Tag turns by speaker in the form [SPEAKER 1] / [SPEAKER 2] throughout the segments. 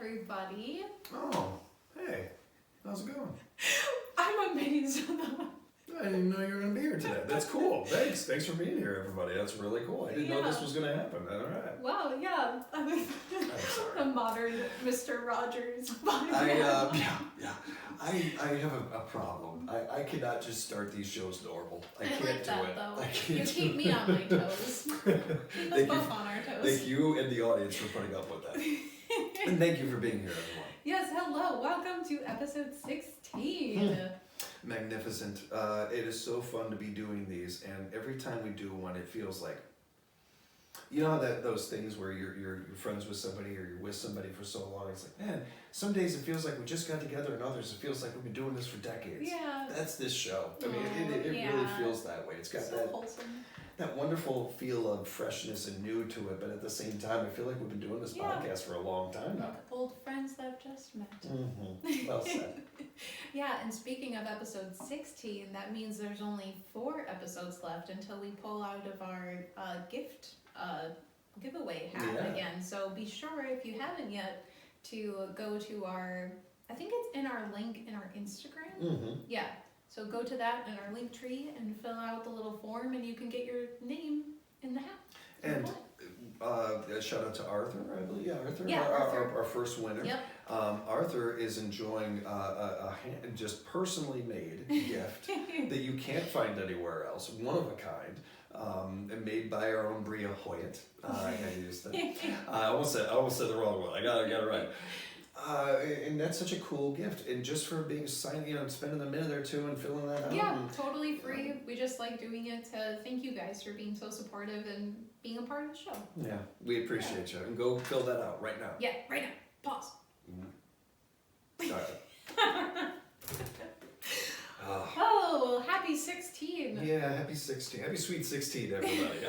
[SPEAKER 1] everybody.
[SPEAKER 2] Oh, hey. How's it going?
[SPEAKER 1] I'm amazed.
[SPEAKER 2] I didn't know you were going to be here today. That's cool. Thanks. Thanks for being here, everybody. That's really cool. I didn't know this was going to happen. All right.
[SPEAKER 1] Wow, yeah.
[SPEAKER 2] I'm sorry.
[SPEAKER 1] The modern Mr. Rogers.
[SPEAKER 2] I have a problem. I cannot just start these shows normal. I can't
[SPEAKER 1] like
[SPEAKER 2] do
[SPEAKER 1] that,
[SPEAKER 2] it.
[SPEAKER 1] though.
[SPEAKER 2] I can't
[SPEAKER 1] You keep me on my toes. Keep us both on our toes.
[SPEAKER 2] Thank you and the audience for putting up with that. And thank you for being here, everyone.
[SPEAKER 1] Yes, hello. Welcome to episode 16.
[SPEAKER 2] Magnificent. It is so fun to be doing these, and every time we do one, it feels like, you know, those things where you're friends with somebody or you're with somebody for so long. It's like, man, some days it feels like we just got together, and others it feels like we've been doing this for decades.
[SPEAKER 1] Yeah.
[SPEAKER 2] That's this show. I mean, it really feels that way. It's got
[SPEAKER 1] so wholesome.
[SPEAKER 2] that wonderful feel of freshness and new to it, but at the same time, I feel like we've been doing this podcast for a long time now.
[SPEAKER 1] Like old friends that just met.
[SPEAKER 2] Mm-hmm. Well said.
[SPEAKER 1] Yeah, and speaking of episode 16, that means there's only 4 episodes left until we pull out of our giveaway hat again. So be sure, if you haven't yet, to go to our, I think it's in our link in our Instagram.
[SPEAKER 2] Mm-hmm.
[SPEAKER 1] Yeah, so go to that in our link tree and fill out the little form, and you can get your name in the hat.
[SPEAKER 2] And a shout out to Arthur, I believe. Yeah, Arthur,
[SPEAKER 1] Arthur.
[SPEAKER 2] Our first winner.
[SPEAKER 1] Yep.
[SPEAKER 2] Arthur is enjoying a just personally made gift that you can't find anywhere else. One of a kind. And made by our own Bria Hoyt. I used that. I almost said the wrong one. I got it right. And that's such a cool gift. And just for being spending a minute or two and filling that out.
[SPEAKER 1] Yeah, totally free. We just like doing it to thank you guys for being so supportive and being a part of the show.
[SPEAKER 2] Yeah, we appreciate you. And go fill that out right now.
[SPEAKER 1] Yeah, right now. Pause. Oh, happy 16.
[SPEAKER 2] Yeah, happy 16. Happy sweet 16, everybody.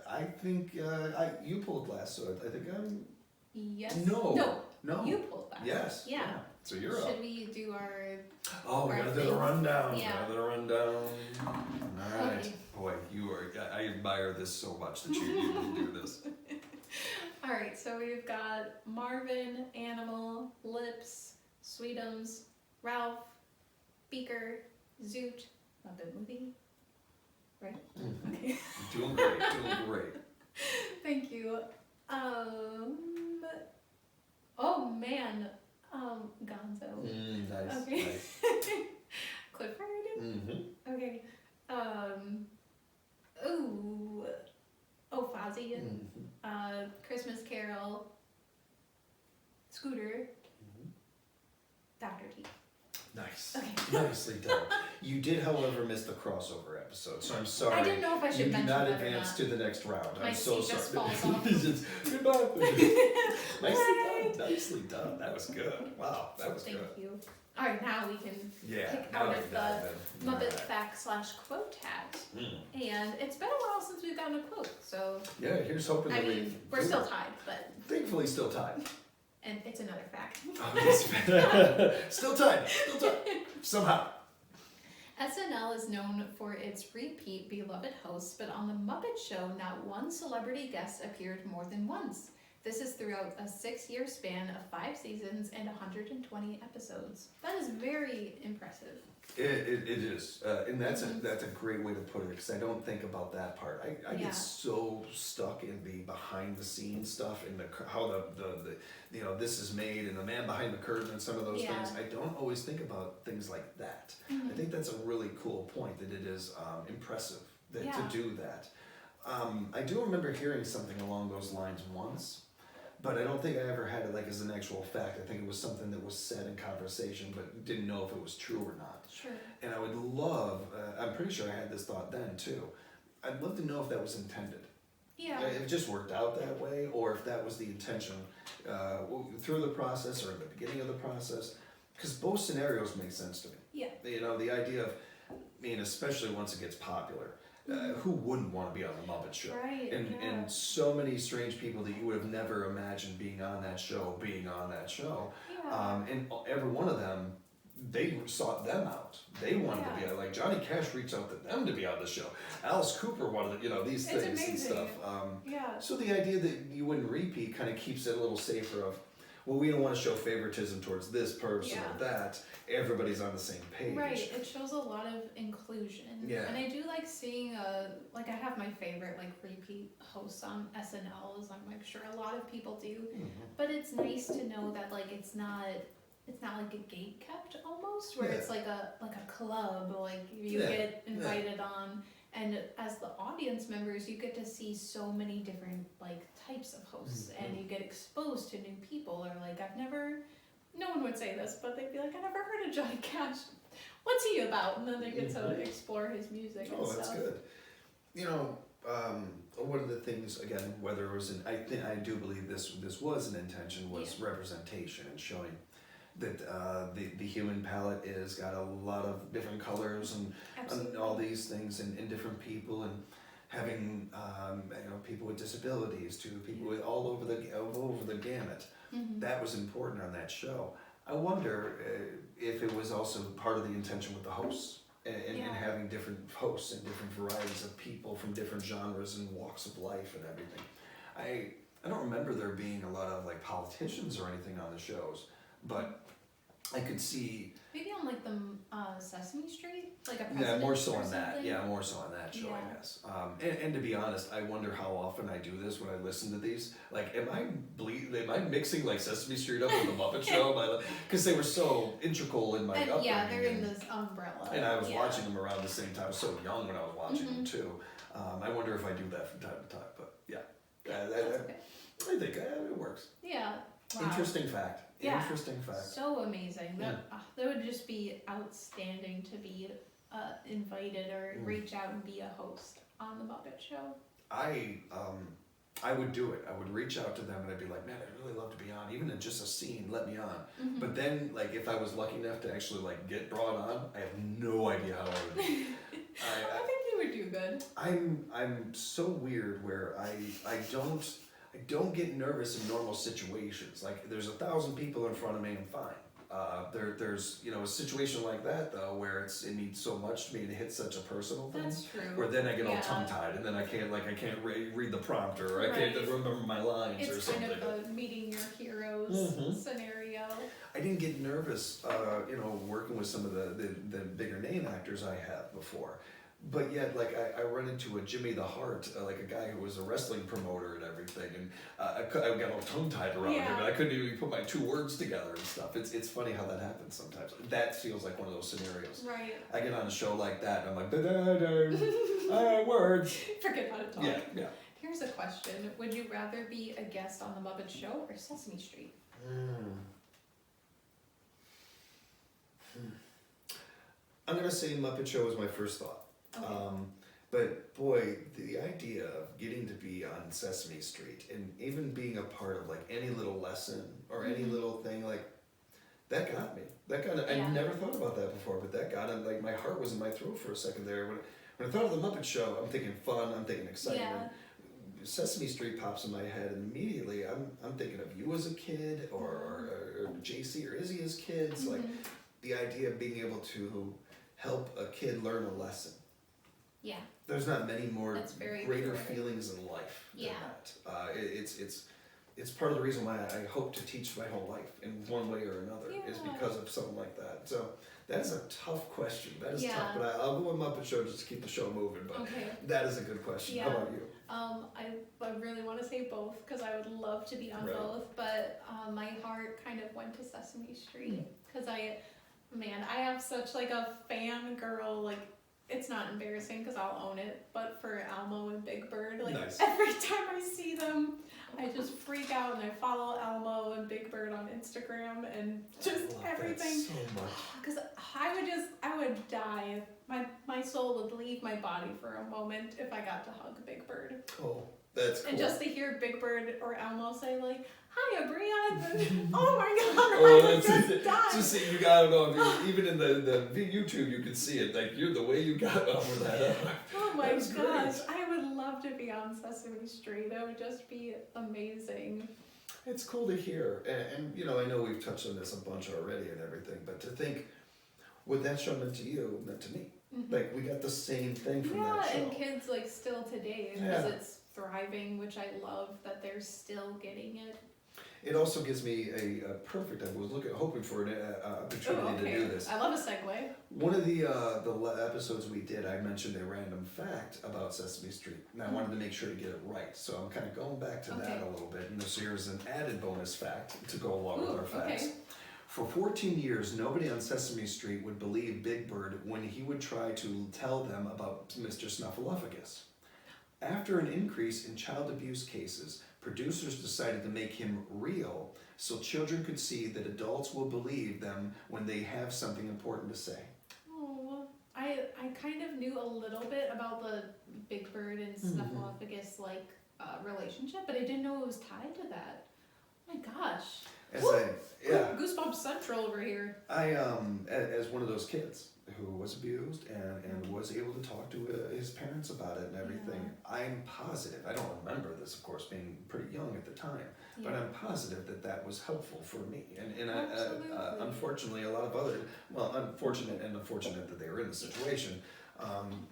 [SPEAKER 2] I think you pulled last, so I think I'm...
[SPEAKER 1] Yes.
[SPEAKER 2] No.
[SPEAKER 1] You pulled last.
[SPEAKER 2] Yes.
[SPEAKER 1] Yeah.
[SPEAKER 2] So you're up.
[SPEAKER 1] Should we do our...
[SPEAKER 2] We gotta do the rundown.
[SPEAKER 1] Yeah.
[SPEAKER 2] All right.
[SPEAKER 1] Okay.
[SPEAKER 2] Boy, I admire this so much that you do this.
[SPEAKER 1] All right, so we've got Marvin, Animal, Lips, Sweetums, Ralph, Beaker, Zoot, Muppet Movie, right?
[SPEAKER 2] Mm-hmm.
[SPEAKER 1] Okay.
[SPEAKER 2] Doing great.
[SPEAKER 1] Thank you. Oh man, Gonzo.
[SPEAKER 2] Nice.
[SPEAKER 1] Okay.
[SPEAKER 2] Nice.
[SPEAKER 1] Clifford.
[SPEAKER 2] Mm-hmm.
[SPEAKER 1] Okay. Fozzie.
[SPEAKER 2] Mm-hmm.
[SPEAKER 1] Christmas Carol. Scooter.
[SPEAKER 2] Mm-hmm.
[SPEAKER 1] Dr. T.
[SPEAKER 2] Nice.
[SPEAKER 1] Okay.
[SPEAKER 2] Nicely done. You did, however, miss the crossover episode, so I'm sorry.
[SPEAKER 1] I didn't know if I should mention that.
[SPEAKER 2] You did not advance to the next round.
[SPEAKER 1] My
[SPEAKER 2] I'm so
[SPEAKER 1] seat
[SPEAKER 2] sorry.
[SPEAKER 1] just falls off.
[SPEAKER 2] Goodbye. Nicely done. That was good. Wow, that was good.
[SPEAKER 1] Thank you. All right, now we can pick
[SPEAKER 2] now
[SPEAKER 1] out
[SPEAKER 2] we
[SPEAKER 1] of
[SPEAKER 2] can
[SPEAKER 1] the
[SPEAKER 2] dive in.
[SPEAKER 1] Muppet
[SPEAKER 2] Right.
[SPEAKER 1] Fact / quote hat. And it's been a while since we've gotten a quote, so
[SPEAKER 2] Yeah, here's hoping
[SPEAKER 1] I
[SPEAKER 2] that
[SPEAKER 1] mean, we're still tied, but
[SPEAKER 2] thankfully still tied.
[SPEAKER 1] and it's another fact.
[SPEAKER 2] Still tied. Somehow.
[SPEAKER 1] SNL is known for its repeat beloved hosts, but on the Muppet Show, not one celebrity guest appeared more than once. This is throughout a 6-year span of 5 seasons and 120 episodes. That is very impressive.
[SPEAKER 2] It is, and that's a great way to put it, because I don't think about that part. I get so stuck in the behind the scenes stuff and how the this is made and the man behind the curtain and some of those things. I don't always think about things like that.
[SPEAKER 1] Mm-hmm.
[SPEAKER 2] I think that's a really cool point, that it is impressive to do that. I do remember hearing something along those lines once. But I don't think I ever had it like as an actual fact. I think it was something that was said in conversation, but didn't know if it was true or not.
[SPEAKER 1] Sure.
[SPEAKER 2] And I would love, I'm pretty sure I had this thought then too, I'd love to know if that was intended.
[SPEAKER 1] Yeah.
[SPEAKER 2] If it just worked out that way, or if that was the intention through the process or at the beginning of the process. Because both scenarios make sense to me.
[SPEAKER 1] Yeah.
[SPEAKER 2] You know, the idea of, especially once it gets popular, who wouldn't want to be on the Muppet Show?
[SPEAKER 1] Right,
[SPEAKER 2] and so many strange people that you would have never imagined being on that show.
[SPEAKER 1] Yeah.
[SPEAKER 2] And every one of them, they sought them out. They wanted to be on, like Johnny Cash reached out to them to be on the show. Alice Cooper wanted, these
[SPEAKER 1] It's
[SPEAKER 2] things
[SPEAKER 1] amazing.
[SPEAKER 2] and stuff.
[SPEAKER 1] Yeah.
[SPEAKER 2] So the idea that you wouldn't repeat kind of keeps it a little safer of, well, we don't want to show favoritism towards this person or that. Everybody's on the same page.
[SPEAKER 1] Right. It shows a lot of inclusion.
[SPEAKER 2] Yeah.
[SPEAKER 1] And I do like seeing I have my favorite repeat hosts on SNL, as I'm sure a lot of people do.
[SPEAKER 2] Mm-hmm.
[SPEAKER 1] But it's nice to know that it's not like a gate kept almost, where it's like a club, you get invited on, and as the audience members you get to see so many different types of hosts, and you get exposed to new people, or no one would say this, but they'd be like, I never heard of Johnny Cash. What's he about? And then they get to explore his music and stuff.
[SPEAKER 2] Oh, that's good. One of the things, again, whether it was I do believe this was an intention, was representation and showing that the human palette is got a lot of different colors and all these things and different people, and having people with disabilities to people with all over the gamut. That was important on that show. I wonder if it was also part of the intention with the hosts and having different hosts and different varieties of people from different genres and walks of life and everything. I don't remember there being a lot of politicians or anything on the shows, but I could see
[SPEAKER 1] maybe on the Sesame Street, a president
[SPEAKER 2] more so
[SPEAKER 1] or
[SPEAKER 2] on that.
[SPEAKER 1] something.
[SPEAKER 2] Yeah, more so on that show, I guess. And to be honest, I wonder how often I do this when I listen to these. Am I mixing Sesame Street up with the Muppet Show? Because they were so integral in my upbringing.
[SPEAKER 1] Yeah, they're in this umbrella.
[SPEAKER 2] And I was watching them around the same time. I was so young when I was watching them too. I wonder if I do that from time to time. But yeah, I think it works.
[SPEAKER 1] Yeah. Wow.
[SPEAKER 2] Interesting fact.
[SPEAKER 1] Yeah.
[SPEAKER 2] Interesting fact.
[SPEAKER 1] So amazing. That would just be outstanding to be invited or reach out and be a host on the Muppet Show.
[SPEAKER 2] I would do it. I would reach out to them and I'd be like, man, I'd really love to be on, even in just a scene, let me on. But then, if I was lucky enough to actually get brought on, I have no idea how I would do.
[SPEAKER 1] I think you would do good.
[SPEAKER 2] I'm so weird where I don't get nervous in normal situations. There's 1,000 people in front of me, I'm fine. There's a situation like that though, where it means so much to me to hit such a personal thing.
[SPEAKER 1] That's true.
[SPEAKER 2] Where then I get all tongue tied, and then I can't read the prompter, or I can't remember my lines or something.
[SPEAKER 1] It's kind of a meeting your heroes scenario.
[SPEAKER 2] I didn't get nervous, working with some of the bigger name actors I have before. But yet, I run into a Jimmy the Heart, a guy who was a wrestling promoter and everything, and I got all tongue-tied around him, and I couldn't even put my two words together and stuff. It's funny how that happens sometimes. That feels like one of those scenarios.
[SPEAKER 1] Right.
[SPEAKER 2] I get on a show like that, and I'm like, words.
[SPEAKER 1] Forget how to talk.
[SPEAKER 2] Yeah.
[SPEAKER 1] Here's a question. Would you rather be a guest on the Muppet Show or Sesame Street?
[SPEAKER 2] I'm going to say Muppet Show was my first thought.
[SPEAKER 1] Okay.
[SPEAKER 2] But boy, the idea of getting to be on Sesame Street and even being a part of any little lesson or any little thing, that got me. I never thought about that before, but that got it. My heart was in my throat for a second there. When I thought of the Muppet Show, I'm thinking fun, I'm thinking excitement.
[SPEAKER 1] Yeah.
[SPEAKER 2] Sesame Street pops in my head, and immediately I'm thinking of you as a kid, or JC or Izzy as kids. The idea of being able to help a kid learn a lesson.
[SPEAKER 1] Yeah.
[SPEAKER 2] There's not many more greater
[SPEAKER 1] true.
[SPEAKER 2] feelings in life than that. It's part of the reason why I hope to teach my whole life in one way or another is because of something like that. So that's a tough question. That is tough, but I'll go with Muppet Show just to keep the show moving. But that is a good question. How about you?
[SPEAKER 1] I really want to say both because I would love to be on both, but my heart kind of went to Sesame Street because I have such a fangirl it's not embarrassing because I'll own it, but for Elmo and Big Bird,
[SPEAKER 2] nice.
[SPEAKER 1] Every time I see them, I just freak out, and I follow Elmo and Big Bird on Instagram and just everything.
[SPEAKER 2] That so much.
[SPEAKER 1] Because I would die. My soul would leave my body for a moment if I got to hug Big Bird.
[SPEAKER 2] Oh, that's cool.
[SPEAKER 1] And just to hear Big Bird or Elmo say "Hiya, Brian," oh my God, I would just die.
[SPEAKER 2] Just you gotta know, even in the YouTube, you can see it. The way you got over that.
[SPEAKER 1] Oh my gosh, I would love to be on Sesame Street. That would just be amazing.
[SPEAKER 2] It's cool to hear, and I know we've touched on this a bunch already and everything, but to think what that show meant to you meant to me.
[SPEAKER 1] Mm-hmm.
[SPEAKER 2] Like, we got the same thing from that show.
[SPEAKER 1] Yeah, and kids like still today, because it's thriving, which I love that they're still getting it.
[SPEAKER 2] It also gives me a perfect. I was hoping for an opportunity to do this.
[SPEAKER 1] I love a segue.
[SPEAKER 2] One of the episodes we did, I mentioned a random fact about Sesame Street, and I wanted to make sure to get it right. So I'm kind of going back to that a little bit, and this here's an added bonus fact to go along with our facts.
[SPEAKER 1] Okay.
[SPEAKER 2] For 14 years, nobody on Sesame Street would believe Big Bird when he would try to tell them about Mr. Snuffleupagus. After an increase in child abuse cases, producers decided to make him real so children could see that adults will believe them when they have something important to say.
[SPEAKER 1] Oh, I kind of knew a little bit about the Big Bird and Snuffleupagus relationship, but I didn't know it was tied to that. Oh my gosh. Goosebumps Central over here.
[SPEAKER 2] I as one of those kids who was abused and was able to talk to his parents about it and everything, I'm positive, I don't remember this, of course, being pretty young at the time, but I'm positive that was helpful for me. And unfortunately, a lot of other, unfortunate that they were in the situation,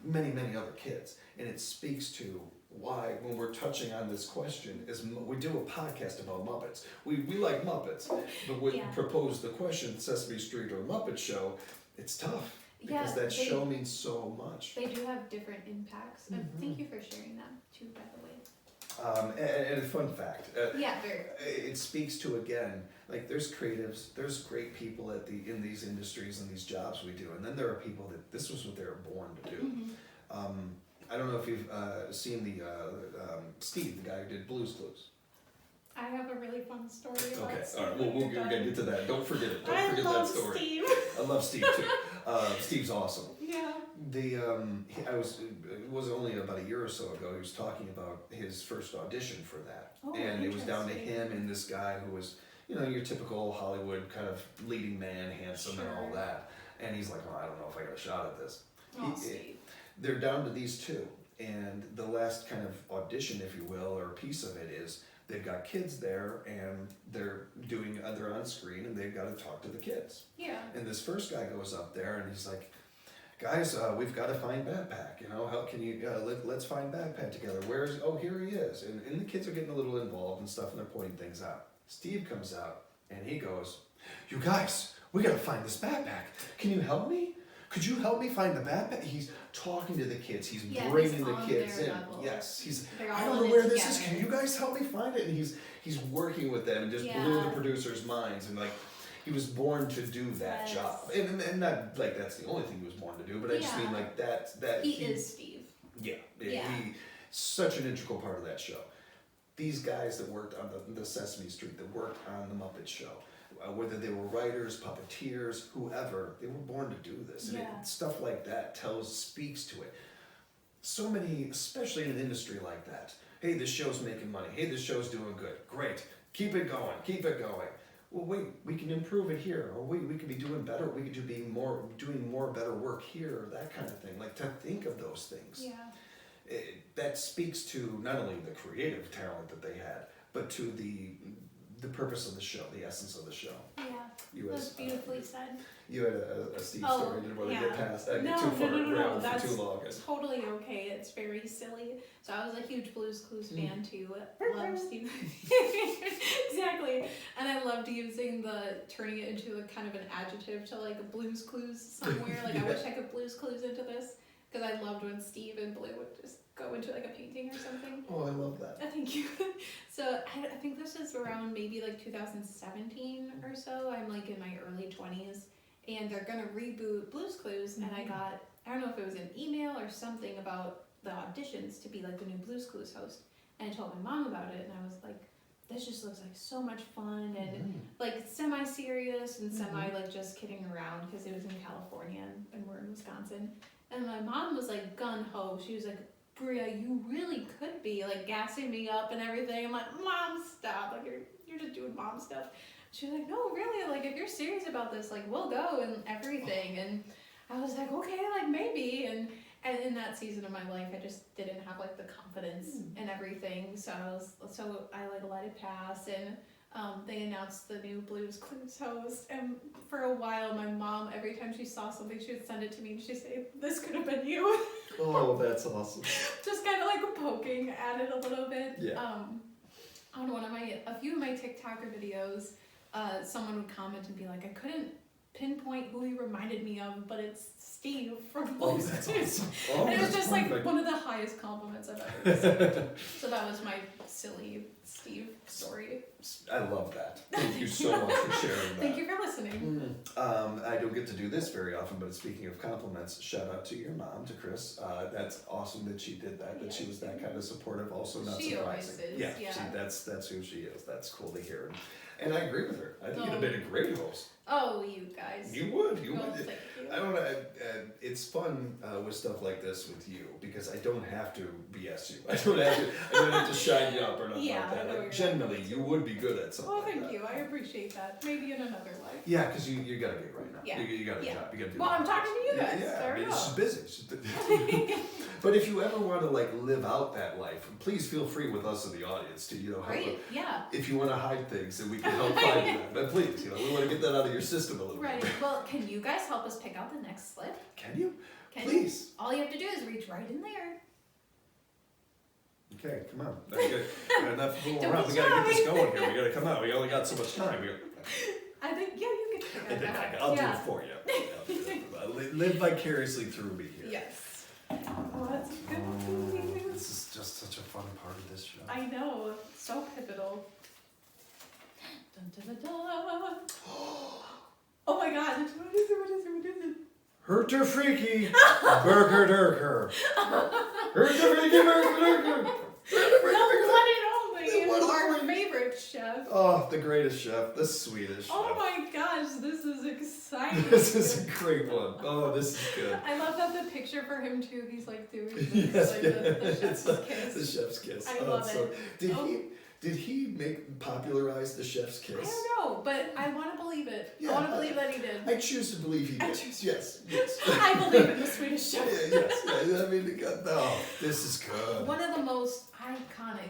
[SPEAKER 2] many other kids. And it speaks to why, when we're touching on this question, is we do a podcast about Muppets. We like Muppets, but we propose the question, Sesame Street or Muppet Show, it's tough. Because that show means so much.
[SPEAKER 1] They do have different impacts. Thank you for sharing that too, by the way.
[SPEAKER 2] And a fun fact.
[SPEAKER 1] Very.
[SPEAKER 2] It speaks to, again, like, there's creatives, there's great people in these industries and these jobs we do, and then there are people that this was what they were born to do. I don't know if you've seen the Steve, the guy who did Blue's Clues.
[SPEAKER 1] I have a really fun story about
[SPEAKER 2] Okay,
[SPEAKER 1] Steve.
[SPEAKER 2] all right, we're going to get to that. Don't forget it. Don't forget that story.
[SPEAKER 1] Steve.
[SPEAKER 2] I love Steve too. Steve's awesome.
[SPEAKER 1] Yeah.
[SPEAKER 2] It was only about a year or so ago, he was talking about his first audition for that. And it was down to him and this guy who was, your typical Hollywood kind of leading man, handsome and all that. And he's like, I don't know if I got a shot at this.
[SPEAKER 1] Steve.
[SPEAKER 2] They're down to these two. And the last kind of audition, if you will, or piece of it is, they've got kids there and they're on screen and they've got to talk to the kids.
[SPEAKER 1] Yeah.
[SPEAKER 2] And this first guy goes up there and he's like, guys, we've got to find Backpack. How can you, let's find Backpack together. Here he is. And the kids are getting a little involved and stuff and they're pointing things out. Steve comes out and he goes, you guys, we got to find this Backpack. Can you help me? Could you help me find the Backpack? He's talking to the kids. He's bringing the kids in.
[SPEAKER 1] Level.
[SPEAKER 2] Yes.
[SPEAKER 1] I
[SPEAKER 2] don't know where this is. Can you guys help me find it? And he's working with them and just blew the producers' minds. And he was born to do that job. And not like that's the only thing he was born to do, but I just mean like that
[SPEAKER 1] he is Steve.
[SPEAKER 2] Yeah. He such an integral part of that show. These guys that worked on the Sesame Street, that worked on the Muppet Show, whether they were writers, puppeteers, whoever, they were born to do this. And stuff like that speaks to it. So many, especially in an industry like that. Hey, this show's making money. Hey, this show's doing good. Great. Keep it going. Well, wait, we can improve it here. Or wait, we could be doing better. We could doing more better work here, that kind of thing. Like, to think of those things.
[SPEAKER 1] Yeah.
[SPEAKER 2] That speaks to not only the creative talent that they had, but to the purpose of the show, the essence of the show.
[SPEAKER 1] Yeah, that's beautifully said.
[SPEAKER 2] You had a Steve story. Didn't want to get past.
[SPEAKER 1] No.
[SPEAKER 2] That's too long.
[SPEAKER 1] Totally okay. It's very silly. So I was a huge Blue's Clues fan too. Loved Steve. Exactly. And I loved turning it into a kind of an adjective to like a Blue's Clues somewhere. Like I wish I could Blue's Clues into this. Because I loved when Steve and Blue would just go into like a painting or something.
[SPEAKER 2] Oh, I love that.
[SPEAKER 1] Thank you. So I think this is around maybe like 2017 or so. I'm like in my early 20s. And they're going to reboot Blue's Clues. And I don't know if it was an email or something about the auditions to be like the new Blue's Clues host. And I told my mom about it. And I was like, this just looks like so much fun. And like semi-serious and semi like just kidding around. Because it was in California and we're in Wisconsin. And my mom was like gung-ho. She was like, Bria, you really could be like gassing me up and everything. I'm like, Mom, stop. Like you're just doing mom stuff. She was like, no, really, like if you're serious about this, like we'll go and everything. And I was like, okay, like maybe. And in that season of my life, I just didn't have like the confidence and everything. So I like let it pass. And they announced the new Blue's Clues host, and for a while my mom, every time she saw something, she would send it to me and she'd say, "This could have been you."
[SPEAKER 2] Oh, that's awesome.
[SPEAKER 1] Just kind of like poking at it a little bit.
[SPEAKER 2] Yeah.
[SPEAKER 1] On a few of my TikToker videos, someone would comment and be like, "I couldn't pinpoint who he reminded me of, but it's Steve from
[SPEAKER 2] Oh,
[SPEAKER 1] Blue's
[SPEAKER 2] that's
[SPEAKER 1] Clues."
[SPEAKER 2] awesome. Oh,
[SPEAKER 1] And it was
[SPEAKER 2] that's
[SPEAKER 1] just
[SPEAKER 2] perfect.
[SPEAKER 1] like one of the highest compliments I've ever received. So that was my silly Steve story.
[SPEAKER 2] I love that. Thank you so much for sharing that.
[SPEAKER 1] Thank you for listening.
[SPEAKER 2] I don't get to do this very often, but speaking of compliments, shout out to your mom, to Chris. That's awesome that she did that, that she was that kind of supportive. Also not
[SPEAKER 1] She always
[SPEAKER 2] surprising.
[SPEAKER 1] is,
[SPEAKER 2] Yeah,
[SPEAKER 1] yeah.
[SPEAKER 2] that's who she is. That's cool to hear. And I agree with her. I think you'd have been a great host.
[SPEAKER 1] Oh, you guys.
[SPEAKER 2] You would.
[SPEAKER 1] Oh, thank you.
[SPEAKER 2] I don't know. It's fun with stuff like this with you because I don't have to BS you. I don't have to shine you up or nothing
[SPEAKER 1] Yeah,
[SPEAKER 2] like that.
[SPEAKER 1] I know
[SPEAKER 2] Like,
[SPEAKER 1] you're
[SPEAKER 2] generally,
[SPEAKER 1] not.
[SPEAKER 2] you would be good at something.
[SPEAKER 1] Oh,
[SPEAKER 2] like
[SPEAKER 1] thank
[SPEAKER 2] that.
[SPEAKER 1] you. I appreciate that. Maybe in another life.
[SPEAKER 2] Yeah, because you gotta be right now.
[SPEAKER 1] Yeah.
[SPEAKER 2] You got a
[SPEAKER 1] Yeah.
[SPEAKER 2] job. You gotta do.
[SPEAKER 1] Well, I'm
[SPEAKER 2] it.
[SPEAKER 1] talking to you guys.
[SPEAKER 2] Yeah,
[SPEAKER 1] There
[SPEAKER 2] I mean,
[SPEAKER 1] we
[SPEAKER 2] she's
[SPEAKER 1] go.
[SPEAKER 2] busy. But if you ever want to like live out that life, please feel free with us in the audience to help.
[SPEAKER 1] Right? Yeah.
[SPEAKER 2] If you want to hide things, then we can help find you. But please, we want to get that out of your system a little
[SPEAKER 1] Right.
[SPEAKER 2] bit.
[SPEAKER 1] Well, can you guys help us pick out the next slip?
[SPEAKER 2] Can you?
[SPEAKER 1] Can
[SPEAKER 2] Please.
[SPEAKER 1] You? All you have to do is reach right in there.
[SPEAKER 2] Okay, come on. Got enough fooling
[SPEAKER 1] Don't
[SPEAKER 2] around.
[SPEAKER 1] be
[SPEAKER 2] We gotta get this
[SPEAKER 1] shy.
[SPEAKER 2] going here. We gotta come out. We only got so much time.
[SPEAKER 1] I think, yeah, you can pick
[SPEAKER 2] I
[SPEAKER 1] it
[SPEAKER 2] think
[SPEAKER 1] out.
[SPEAKER 2] I'll do it for you. Live vicariously through me here.
[SPEAKER 1] Yes. Oh, that's a good one.
[SPEAKER 2] This is just such a fun part of this show.
[SPEAKER 1] I know. So pivotal. Dun, dun, dun, dun. Oh my god. What is it?
[SPEAKER 2] Herter freaky, burger durker. Herter freaky, burger durker.
[SPEAKER 1] The one and only.
[SPEAKER 2] The one and
[SPEAKER 1] Our
[SPEAKER 2] only.
[SPEAKER 1] favorite chef.
[SPEAKER 2] Oh, the greatest chef, the sweetest chef.
[SPEAKER 1] Oh my gosh, this is exciting.
[SPEAKER 2] This is a great one. Oh, this is good.
[SPEAKER 1] I love that the picture for him too, he's like doing this,
[SPEAKER 2] Yes,
[SPEAKER 1] like
[SPEAKER 2] yeah.
[SPEAKER 1] the chef's
[SPEAKER 2] It's the
[SPEAKER 1] kiss.
[SPEAKER 2] chef's kiss.
[SPEAKER 1] I
[SPEAKER 2] Oh,
[SPEAKER 1] love
[SPEAKER 2] it's so-
[SPEAKER 1] it.
[SPEAKER 2] Did he popularize the chef's kiss?
[SPEAKER 1] I don't know, but I want to believe it.
[SPEAKER 2] Yeah,
[SPEAKER 1] I want to believe that he did.
[SPEAKER 2] I choose to believe he did.
[SPEAKER 1] I choose-
[SPEAKER 2] Yes.
[SPEAKER 1] I believe in the Swedish chef.
[SPEAKER 2] yes. I mean, this is good.
[SPEAKER 1] One of the most iconic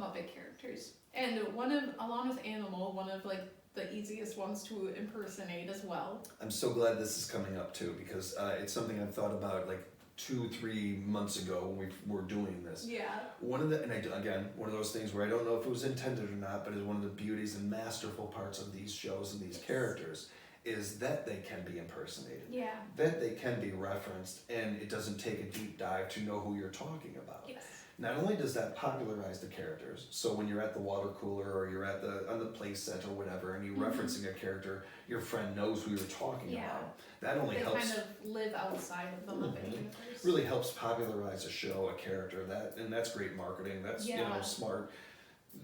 [SPEAKER 1] Muppet characters, and along with Animal, one of like the easiest ones to impersonate as well.
[SPEAKER 2] I'm so glad this is coming up too because it's something I've thought about like 2-3 months ago when we were doing this.
[SPEAKER 1] Yeah.
[SPEAKER 2] One of those things where I don't know if it was intended or not, but is one of the beauties and masterful parts of these shows and these characters is that they can be impersonated.
[SPEAKER 1] Yeah.
[SPEAKER 2] That they can be referenced, and it doesn't take a deep dive to know who you're talking about.
[SPEAKER 1] Yes.
[SPEAKER 2] Not only does that popularize the characters, so when you're at the water cooler or you're on the play set or whatever, and you're referencing a character, your friend knows who you're talking about. That only
[SPEAKER 1] They
[SPEAKER 2] helps.
[SPEAKER 1] kind of live outside of the Muppet universe.
[SPEAKER 2] Really helps popularize a show, a character. And that's great marketing. That's smart.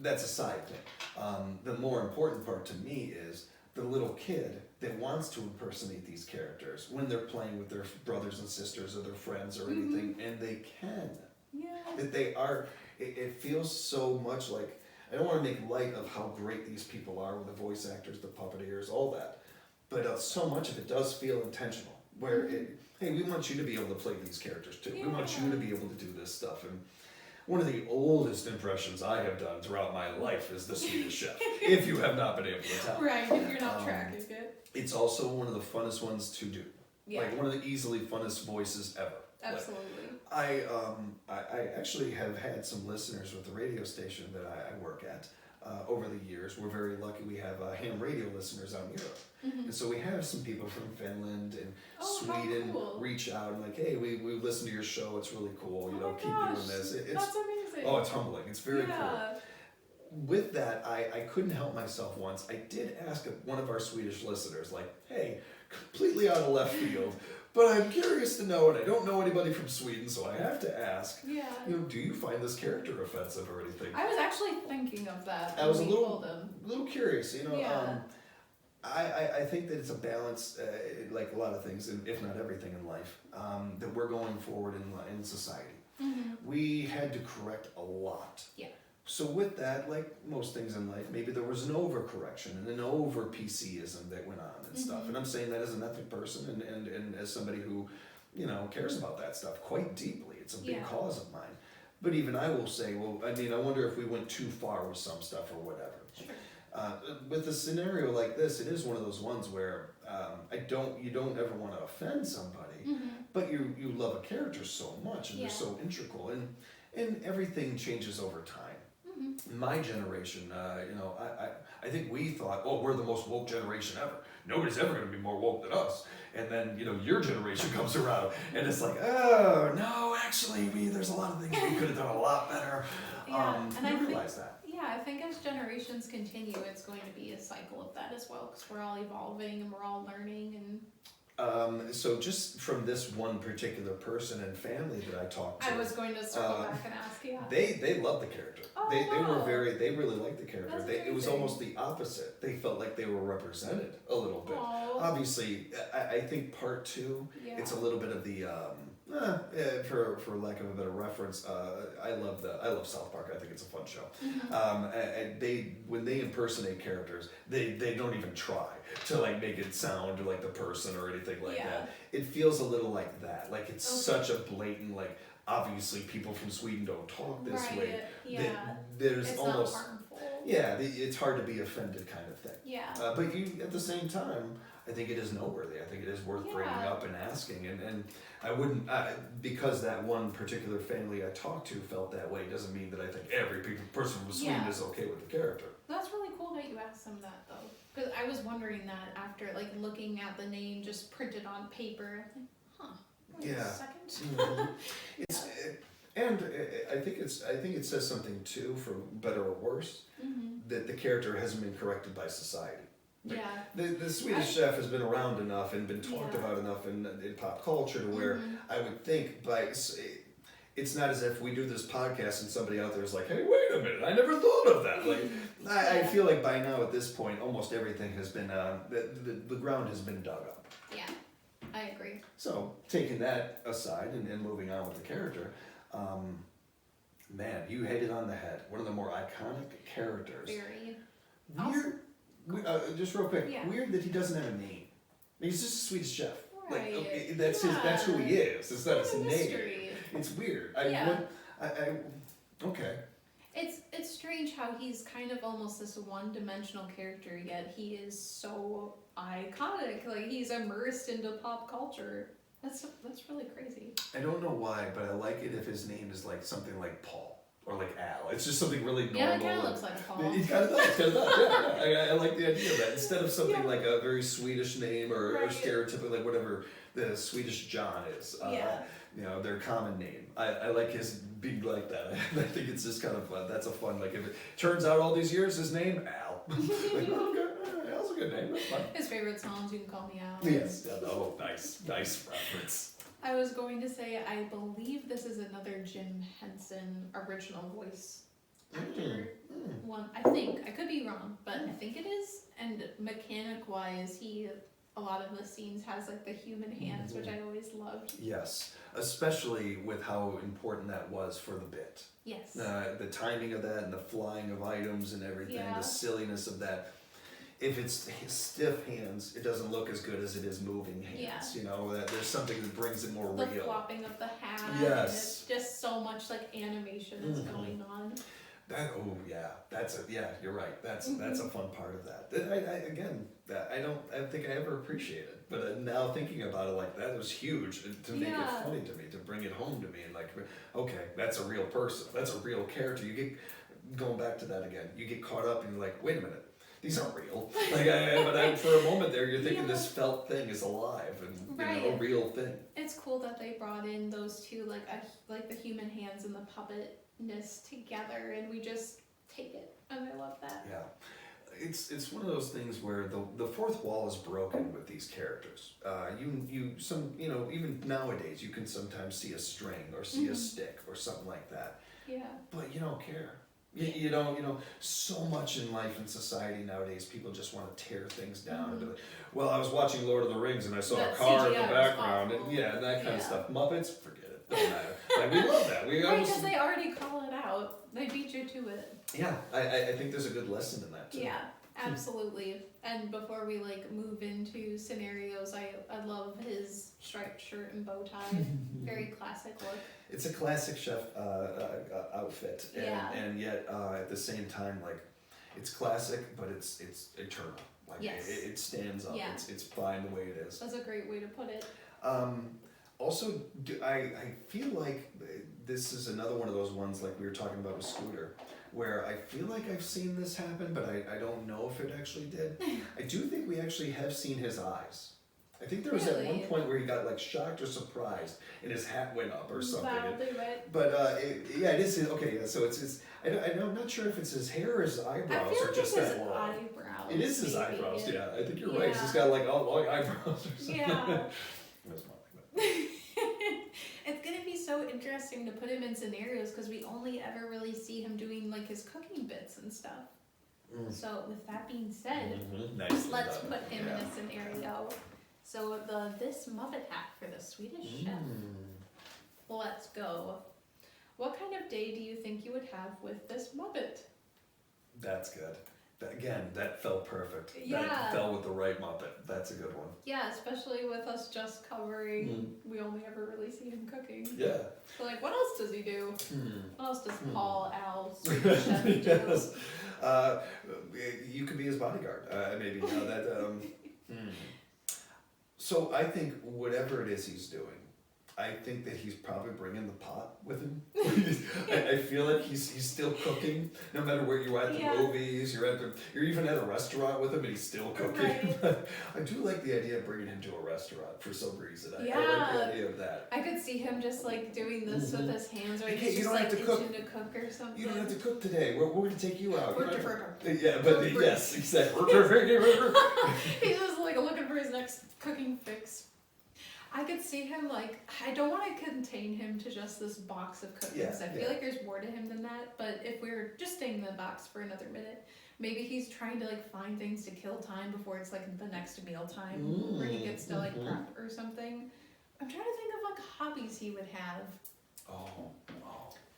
[SPEAKER 2] That's a side thing. The more important part to me is the little kid that wants to impersonate these characters when they're playing with their brothers and sisters or their friends or anything, and they can.
[SPEAKER 1] Yeah.
[SPEAKER 2] That they are. It feels so much like, I don't want to make light of how great these people are with the voice actors, the puppeteers, all that. But so much of it does feel intentional. Where, hey, we want you to be able to play these characters too. We want you to be able to do this stuff. And one of the oldest impressions I have done throughout my life is the Swedish Chef, if you have not been able to tell.
[SPEAKER 1] Right, if you're not tracking it.
[SPEAKER 2] It's also one of the funnest ones to do.
[SPEAKER 1] Yeah.
[SPEAKER 2] Like one of the easily funnest voices ever.
[SPEAKER 1] Absolutely.
[SPEAKER 2] I actually have had some listeners with the radio station that I work at over the years. We're very lucky we have ham radio listeners out in Europe. And so we have some people from Finland and Sweden reach out and like, hey, we listen to your show, it's really cool, keep doing this.
[SPEAKER 1] That's amazing.
[SPEAKER 2] Oh, it's humbling, it's very cool. With that, I couldn't help myself once. I did ask one of our Swedish listeners, like, hey, completely out of left field, but I'm curious to know, and I don't know anybody from Sweden, so I have to ask,
[SPEAKER 1] Yeah.
[SPEAKER 2] do you find this character offensive or anything?
[SPEAKER 1] I was actually thinking of that.
[SPEAKER 2] I was a
[SPEAKER 1] when we told him.
[SPEAKER 2] little curious,
[SPEAKER 1] Yeah.
[SPEAKER 2] I think that it's a balance, like a lot of things, if not everything in life, that we're going forward in society. We had to correct a lot.
[SPEAKER 1] Yeah.
[SPEAKER 2] So with that, like most things in life, maybe there was an overcorrection and an over PCism that went on and stuff. And I'm saying that as an ethnic person and as somebody who, cares about that stuff quite deeply. It's a big cause of mine. But even I will say, well, I mean, I wonder if we went too far with some stuff or whatever.
[SPEAKER 1] Sure.
[SPEAKER 2] With a scenario like this, it is one of those ones where you don't ever want to offend somebody, but you love a character so much and they're so integral, and everything changes over time. My generation, I think we thought, oh, we're the most woke generation ever. Nobody's ever going to be more woke than us. And then, your generation comes around and it's like, oh, no, actually, there's a lot of things we could have done a lot better. And I realize that.
[SPEAKER 1] Yeah, I think as generations continue, it's going to be a cycle of that as well, because we're all evolving and we're all learning. And
[SPEAKER 2] so just from this one particular person and family that I talked to,
[SPEAKER 1] I was going to circle back and ask,
[SPEAKER 2] they loved the character.
[SPEAKER 1] Oh,
[SPEAKER 2] they really liked the character. It was
[SPEAKER 1] amazing.
[SPEAKER 2] almost the opposite. They felt like they were represented a little bit.
[SPEAKER 1] Oh.
[SPEAKER 2] Obviously, I think part two, it's a little bit of the for lack of a better reference, I love South Park. I think it's a fun show. And when they impersonate characters, they don't even try to like make it sound like the person or anything like that. It feels a little like that. Like it's such a blatant, like, obviously people from Sweden don't talk this way. There's
[SPEAKER 1] it's
[SPEAKER 2] almost
[SPEAKER 1] not harmful.
[SPEAKER 2] It's hard to be offended kind of thing. But you at the same time, I think it is noteworthy. I think it is worth bringing up and asking. And I wouldn't, because that one particular family I talked to felt that way, doesn't mean that I think every person from Sweden is okay with the character.
[SPEAKER 1] That's really cool that you asked them that, though. Because I was wondering that after, like, looking at the name just printed on paper. Wait a second.
[SPEAKER 2] And I think it says something too, for better or worse, that the character hasn't been corrected by society. Like, the Swedish Chef has been around enough and been talked about enough in pop culture to where I would think it's not as if we do this podcast and somebody out there is like, hey, wait a minute, I never thought of that. Like, I feel like by now at this point, almost everything has been, the ground has been dug up.
[SPEAKER 1] Yeah, I agree.
[SPEAKER 2] So, taking that aside and moving on with the character, man, you hit it on the head. One of the more iconic characters.
[SPEAKER 1] Very.
[SPEAKER 2] Weird. Just real quick. Weird that he doesn't have a name. He's just a Swedish chef.
[SPEAKER 1] Right.
[SPEAKER 2] Like, okay, that's who he is. It's not his name. It's weird. Okay.
[SPEAKER 1] It's strange how he's kind of almost this one-dimensional character, yet he is so iconic. Like, he's immersed into pop culture. That's really crazy.
[SPEAKER 2] I don't know why, but I like it if his name is like something like Paul or like Al. It's just something really normal.
[SPEAKER 1] Yeah, it kind of looks like Paul.
[SPEAKER 2] He kind of does. I like the idea of that. Instead of something like a very Swedish name or stereotypical, like whatever the Swedish John is. Their common name. I like his being like that. I think it's just kind of that's a fun, like, if it turns out all these years his name Al. Like, okay, Al's a good name. That's fine.
[SPEAKER 1] His favorite songs, You Can Call Me Al.
[SPEAKER 2] Yes. Oh, nice reference.
[SPEAKER 1] I was going to say, I believe this is another Jim Henson original voice actor one. I think, I could be wrong, but I think it is. And mechanic-wise, a lot of the scenes has like the human hands, which I always loved.
[SPEAKER 2] Yes, especially with how important that was for the bit.
[SPEAKER 1] Yes.
[SPEAKER 2] The timing of that and the flying of items and everything, the silliness of that. If it's stiff hands, it doesn't look as good as it is moving hands. That there's something that brings it more real.
[SPEAKER 1] The flopping of the hat.
[SPEAKER 2] Yes.
[SPEAKER 1] And it's just so much like animation is going on. You're right. That's a fun part of that. I don't think I ever appreciated it, but now thinking about it, like, that was huge to make it funny to me, to bring it home to me, and like, okay, that's a real person, that's a real character. You get going back to that again. You get caught up and you're like, wait a minute. These aren't real. But for a moment there, you're thinking this felt thing is alive and a real thing. It's cool that they brought in those two, like the human hands and the puppetness together, and we just take it, and I love that.
[SPEAKER 2] Yeah, it's one of those things where the fourth wall is broken with these characters. Even nowadays you can sometimes see a string or see a stick or something like that.
[SPEAKER 1] Yeah.
[SPEAKER 2] But you don't care. So much in life and society nowadays, people just want to tear things down and be like, well, I was watching Lord of the Rings and I saw a car in the background and that kind of stuff. Muppets, forget it. Doesn't matter. Like, we love that.
[SPEAKER 1] Because they already call it out. They beat you to it.
[SPEAKER 2] Yeah, I think there's a good lesson in that too.
[SPEAKER 1] Yeah, absolutely. And before we move into scenarios, I love his striped shirt and bow tie. Very classic look.
[SPEAKER 2] It's a classic chef outfit, and yet at the same time, like, It's classic, but it's eternal. Like
[SPEAKER 1] Yes.
[SPEAKER 2] it stands up.
[SPEAKER 1] Yeah.
[SPEAKER 2] It's fine the way it is.
[SPEAKER 1] That's a great way to put it.
[SPEAKER 2] Also, I feel like this is another one of those ones like we were talking about with Scooter, where I feel like I've seen this happen, but I don't know if it actually did. I do think we actually have seen his eyes. I think there was at one
[SPEAKER 1] Really?
[SPEAKER 2] point where he got like shocked or surprised and his hat went up or something.
[SPEAKER 1] Wildly red.
[SPEAKER 2] But yeah, it is his, okay, yeah, so it's his, I'm not sure if it's his hair or his eyebrows
[SPEAKER 1] I feel
[SPEAKER 2] or
[SPEAKER 1] like
[SPEAKER 2] just
[SPEAKER 1] it's
[SPEAKER 2] that
[SPEAKER 1] his
[SPEAKER 2] long.
[SPEAKER 1] eyebrows.
[SPEAKER 2] It is his
[SPEAKER 1] maybe.
[SPEAKER 2] eyebrows, yeah. I think you're right. He's
[SPEAKER 1] Yeah.
[SPEAKER 2] just got like long eyebrows or something.
[SPEAKER 1] Yeah.
[SPEAKER 2] That's not like that.
[SPEAKER 1] It's gonna be so interesting to put him in scenarios because we only ever really see him doing like his cooking bits and stuff. So with that being said,
[SPEAKER 2] Nicely
[SPEAKER 1] let's
[SPEAKER 2] done.
[SPEAKER 1] put him
[SPEAKER 2] Yeah.
[SPEAKER 1] in a scenario. So this Muppet hack for the Swedish chef. Let's go. What kind of day do you think you would have with this Muppet?
[SPEAKER 2] That's good. Again, that fell perfect.
[SPEAKER 1] Yeah.
[SPEAKER 2] That fell with the right Muppet. That's a good one.
[SPEAKER 1] Yeah, especially with us just covering, we only ever really see him cooking.
[SPEAKER 2] Yeah.
[SPEAKER 1] So like, what else does he do? What else does Paul, Al, Swedish chef do?
[SPEAKER 2] Yes. You could be his bodyguard. Maybe. No, that. So I think whatever it is he's doing, I think that he's probably bringing the pot with him. I feel like he's still cooking, no matter where you're at the
[SPEAKER 1] Yeah.
[SPEAKER 2] movies, you're even at a restaurant with him and he's still cooking.
[SPEAKER 1] Right.
[SPEAKER 2] I do like the idea of bringing him to a restaurant for some reason. I like
[SPEAKER 1] Yeah.
[SPEAKER 2] the idea of that.
[SPEAKER 1] I could see him just like doing this with his hands, or
[SPEAKER 2] Hey,
[SPEAKER 1] he's
[SPEAKER 2] you
[SPEAKER 1] just
[SPEAKER 2] don't
[SPEAKER 1] like
[SPEAKER 2] have to cook.
[SPEAKER 1] itching to cook or something.
[SPEAKER 2] You don't have to cook today. We're going to take you out.
[SPEAKER 1] Or
[SPEAKER 2] You don't
[SPEAKER 1] to-
[SPEAKER 2] have to- Yeah, but yes, exactly.
[SPEAKER 1] He's just like looking for his next cooking fix. I could see him like, I don't want to contain him to just this box of cookies.
[SPEAKER 2] Yeah,
[SPEAKER 1] I feel
[SPEAKER 2] yeah.
[SPEAKER 1] like there's more to him than that. But if we're just staying in the box for another minute, maybe he's trying to like find things to kill time before it's like the next meal time where he gets to like prep or something. I'm trying to think of like hobbies he would have.
[SPEAKER 2] Oh.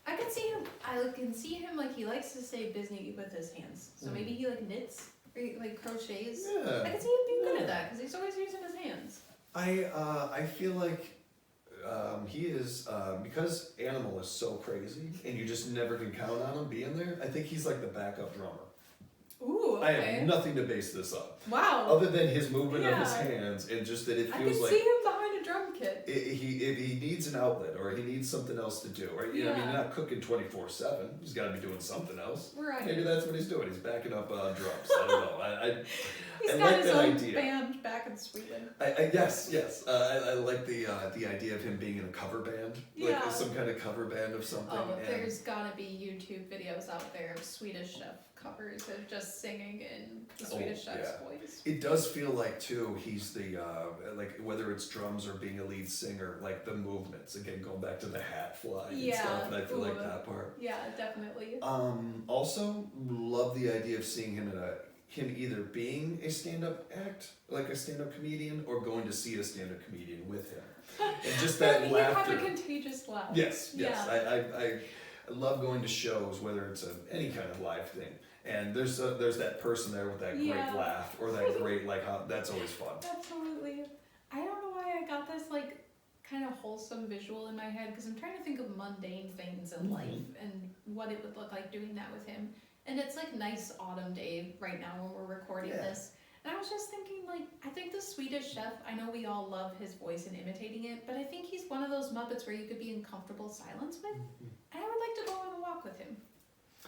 [SPEAKER 1] I can see him. I can see him like he likes to stay busy with his hands. So maybe he like knits or he, like crochets.
[SPEAKER 2] Yeah.
[SPEAKER 1] I can see him being good at that because he's always using his hands.
[SPEAKER 2] I feel like he is because Animal is so crazy and you just never can count on him being there. I think he's like the backup drummer.
[SPEAKER 1] Ooh,
[SPEAKER 2] I
[SPEAKER 1] okay.
[SPEAKER 2] have nothing to base this on
[SPEAKER 1] Wow.
[SPEAKER 2] other than his movement of his
[SPEAKER 1] Yeah.
[SPEAKER 2] hands and just that it
[SPEAKER 1] I
[SPEAKER 2] feels
[SPEAKER 1] can
[SPEAKER 2] like
[SPEAKER 1] see him behind a drum kit.
[SPEAKER 2] if he needs an outlet or he needs something else to do, or you know, I mean,
[SPEAKER 1] Yeah.
[SPEAKER 2] you're not cooking 24/7. He's got to be doing something else.
[SPEAKER 1] Right.
[SPEAKER 2] Maybe that's what he's doing. He's backing up drums. I don't know.
[SPEAKER 1] He's
[SPEAKER 2] I
[SPEAKER 1] got
[SPEAKER 2] like
[SPEAKER 1] his
[SPEAKER 2] that
[SPEAKER 1] own
[SPEAKER 2] idea.
[SPEAKER 1] band back in Sweden.
[SPEAKER 2] Yes. I like the idea of him being in a cover band,
[SPEAKER 1] Yeah.
[SPEAKER 2] like some kind of cover band of something.
[SPEAKER 1] Oh,
[SPEAKER 2] and
[SPEAKER 1] there's gotta be YouTube videos out there of Swedish Chef covers of just singing in the Swedish Chef's
[SPEAKER 2] yeah.
[SPEAKER 1] voice.
[SPEAKER 2] it does feel like too he's the like whether it's drums or being a lead singer, like the movements again, going back to the hat fly and
[SPEAKER 1] Yeah.
[SPEAKER 2] stuff. And I feel like
[SPEAKER 1] Ooh.
[SPEAKER 2] that part.
[SPEAKER 1] Yeah, definitely.
[SPEAKER 2] Also, love the idea of seeing him him either being a stand-up act, like a stand-up comedian, or going to see a stand-up comedian with him, and just that
[SPEAKER 1] He'd
[SPEAKER 2] laughter.
[SPEAKER 1] have a contagious laugh.
[SPEAKER 2] Yes.
[SPEAKER 1] Yeah.
[SPEAKER 2] I love going to shows, whether it's any kind of live thing, and there's that person there with that great
[SPEAKER 1] Yeah.
[SPEAKER 2] laugh or that great that's always fun.
[SPEAKER 1] Absolutely. I don't know why I got this like kind of wholesome visual in my head because I'm trying to think of mundane things in life and what it would look like doing that with him. And it's like nice autumn day right now when we're recording
[SPEAKER 2] Yeah.
[SPEAKER 1] this. And I was just thinking like, I think the Swedish Chef, I know we all love his voice and imitating it, but I think he's one of those Muppets where you could be in comfortable silence with. And I would like to go on a walk with him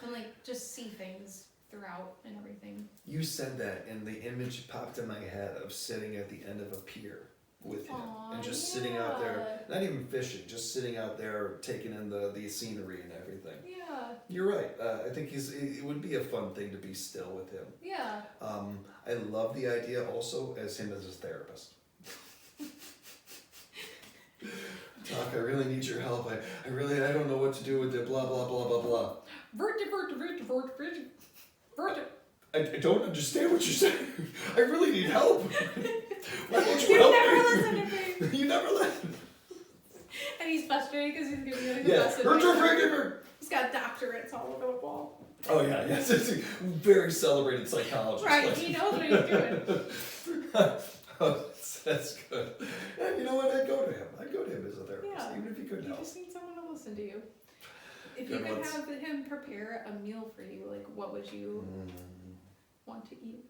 [SPEAKER 1] and like just see things throughout and everything.
[SPEAKER 2] You said that, and the image popped in my head of sitting at the end of a pier with him
[SPEAKER 1] Aw,
[SPEAKER 2] and just sitting out there,
[SPEAKER 1] yeah.
[SPEAKER 2] not even fishing, just sitting out there taking in the scenery and everything.
[SPEAKER 1] Yeah,
[SPEAKER 2] You're right. I think it would be a fun thing to be still with him.
[SPEAKER 1] yeah.
[SPEAKER 2] I love the idea also as him as his therapist. Doc, I really need your help. I don't know what to do with it. Blah blah blah blah blah. I don't understand what you're saying. I really need help. Why won't you
[SPEAKER 1] You
[SPEAKER 2] help
[SPEAKER 1] never
[SPEAKER 2] me?
[SPEAKER 1] listen to me.
[SPEAKER 2] You never listen.
[SPEAKER 1] And he's frustrated because he's giving you the
[SPEAKER 2] Yeah.
[SPEAKER 1] best. He's got doctorates all over the wall.
[SPEAKER 2] Oh yeah, yes. It's a very celebrated psychologist.
[SPEAKER 1] Right,
[SPEAKER 2] Like-
[SPEAKER 1] he knows what he's doing.
[SPEAKER 2] Oh, that's good. And you know what? I'd go to him. I'd go to him as a therapist,
[SPEAKER 1] Yeah.
[SPEAKER 2] even if he couldn't
[SPEAKER 1] You
[SPEAKER 2] help.
[SPEAKER 1] just need someone to listen to you. If
[SPEAKER 2] Good
[SPEAKER 1] you could
[SPEAKER 2] ones.
[SPEAKER 1] have him prepare a meal for you, like what would you want to eat?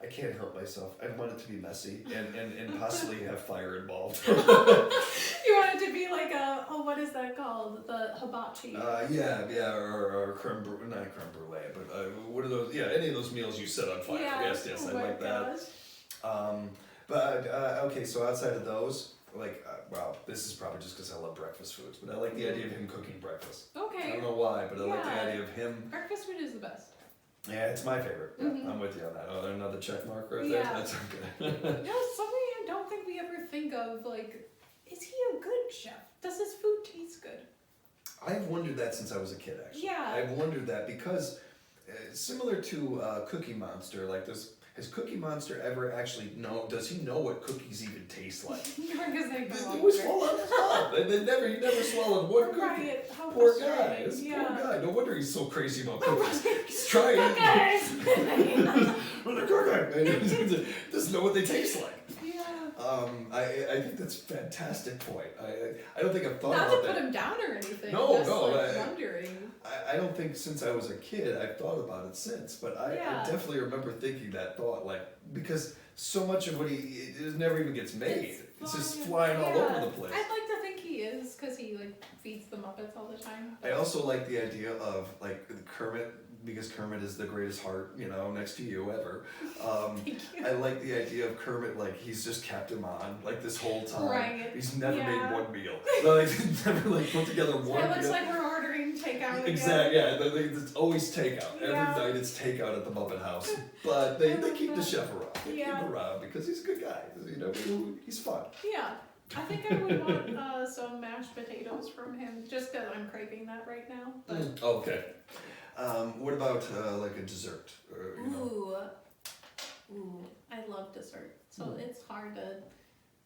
[SPEAKER 2] I can't help myself. I want it to be messy and possibly have fire involved.
[SPEAKER 1] You want it to be like what is that called? The hibachi.
[SPEAKER 2] Yeah, or creme brulee, not creme brulee, but what are those? Yeah, any of those meals you set on fire.
[SPEAKER 1] Yeah.
[SPEAKER 2] Yes, I like that. Okay, so outside of those, like, well, this is probably just because I love breakfast foods, but I like the idea of him cooking breakfast.
[SPEAKER 1] Okay.
[SPEAKER 2] I don't know why, but I like the idea of him.
[SPEAKER 1] Breakfast food is the best.
[SPEAKER 2] Yeah, it's my favorite. Yeah, I'm with you on that. Oh, another check mark right there? That's okay.
[SPEAKER 1] Something I don't think we ever think of, like, is he a good chef? Does his food taste good?
[SPEAKER 2] I've wondered that since I was a kid, actually.
[SPEAKER 1] Yeah.
[SPEAKER 2] I've wondered that because, similar to Cookie Monster, like this. Has Cookie Monster ever actually does he know what cookies even taste like?
[SPEAKER 1] Because they
[SPEAKER 2] always fall on the top. He never swallowed one cookie.
[SPEAKER 1] Right.
[SPEAKER 2] Poor guy. Poor guy. No wonder he's so crazy about cookies. He's trying. Well, they're cooking. He doesn't know what they taste like.
[SPEAKER 1] Yeah.
[SPEAKER 2] I think that's a fantastic point. I don't think I've thought
[SPEAKER 1] Not
[SPEAKER 2] about
[SPEAKER 1] to
[SPEAKER 2] that.
[SPEAKER 1] put him down or anything.
[SPEAKER 2] No,
[SPEAKER 1] just
[SPEAKER 2] no.
[SPEAKER 1] Like wondering.
[SPEAKER 2] I don't think since I was a kid I've thought about it since, but I definitely remember thinking that thought, like, because so much of what it never even gets made. It's just flying all over the place.
[SPEAKER 1] I'd like to think he is, because he like feeds the Muppets all the time.
[SPEAKER 2] I also like the idea of like Kermit, because Kermit is the greatest heart, next to you ever.
[SPEAKER 1] Thank you.
[SPEAKER 2] I like the idea of Kermit, like he's just kept him on like this whole time.
[SPEAKER 1] Right.
[SPEAKER 2] He's never made one meal. Like he's never like put together one meal.
[SPEAKER 1] It looks like we're ordering takeout.
[SPEAKER 2] Exactly. Yeah. It's always takeout. Every
[SPEAKER 1] Yeah.
[SPEAKER 2] night it's takeout at the Muppet House. But they keep the chef around. They keep him around because he's a good guy. He's fun.
[SPEAKER 1] Yeah. I think I would want some mashed potatoes from him, just because I'm craving that right now. But
[SPEAKER 2] Okay. What about like a dessert?
[SPEAKER 1] Ooh, I love dessert. So it's hard to